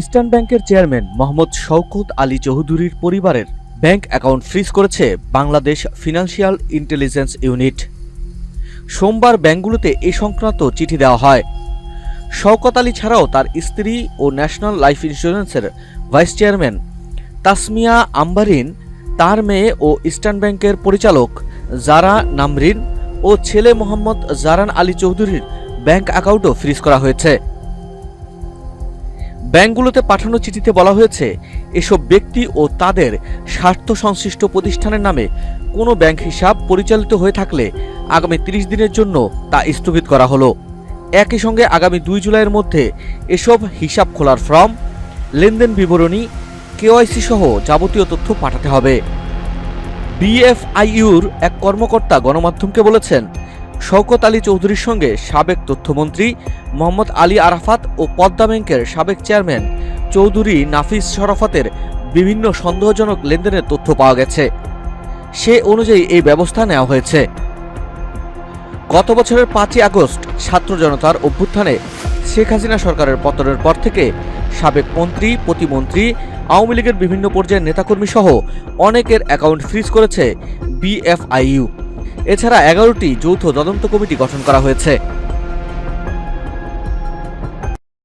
Eastern ব্যাংকের chairman Mohammad Shawkat Ali চৌধুরীর পরিবারের ব্যাংক অ্যাকাউন্ট ফ্রিজ করেছে বাংলাদেশ ফিনান্সিয়াল ইন্টেলিজেন্স ইউনিট। সোমবার ব্যাংকগুলোতে এ সংক্রান্ত চিঠি দেওয়া হয়। শওকত আলী ছাড়াও তার স্ত্রী ও ন্যাশনাল লাইফ ইন্স্যুরেন্সের ভাইস চেয়ারম্যান তাসমিয়া আম্বারিন, তার মেয়ে ও ইস্টার্ন ব্যাংকের পরিচালক জারা নামরিন ও ছেলে মোহাম্মদ জারান আলী চৌধুরীর ব্যাংক অ্যাকাউন্টও ফ্রিজ করা হয়েছে। ব্যাংকগুলোতে পাঠানো চিঠিতে বলা হয়েছে, এসব ব্যক্তি ও তাদের স্বার্থ সংশ্লিষ্ট প্রতিষ্ঠানের নামে কোনো ব্যাংক হিসাব পরিচালিত হয়ে থাকলে আগামী 30 দিনের জন্য তা স্থগিত করা হলো। একই সঙ্গে আগামী 2 জুলাইয়ের মধ্যে এসব হিসাব খোলার ফর্ম, লেনদেন বিবরণী, কেওয়াইসি সহ যাবতীয় তথ্য পাঠাতে হবে। বিএফআইইউর এক কর্মকর্তা গণমাধ্যমকে বলেছেন, শওকত আলী চৌধুরীর সঙ্গে সাবেক তথ্যমন্ত্রী মোহাম্মদ আলী আরাফাত ও পদ্মা ব্যাংকের সাবেক চেয়ারম্যান চৌধুরী নাফিস শরাফতের বিভিন্ন সন্দেহজনক লেনদেনের তথ্য পাওয়া গেছে। সে অনুযায়ী এই ব্যবস্থা নেওয়া হয়েছে। গত বছরের 5ই আগস্ট ছাত্র জনতার অভ্যুত্থানে শেখ হাসিনা সরকারের পতনের পর থেকে সাবেক মন্ত্রী, প্রতিমন্ত্রী, আওয়ামী লীগের বিভিন্ন পর্যায়ের নেতাকর্মী সহ অনেকের অ্যাকাউন্ট ফ্রিজ করেছে বিএফআইইউ। এছাড়া 11টি যৌথ তদন্ত কমিটি গঠন করা হয়েছে।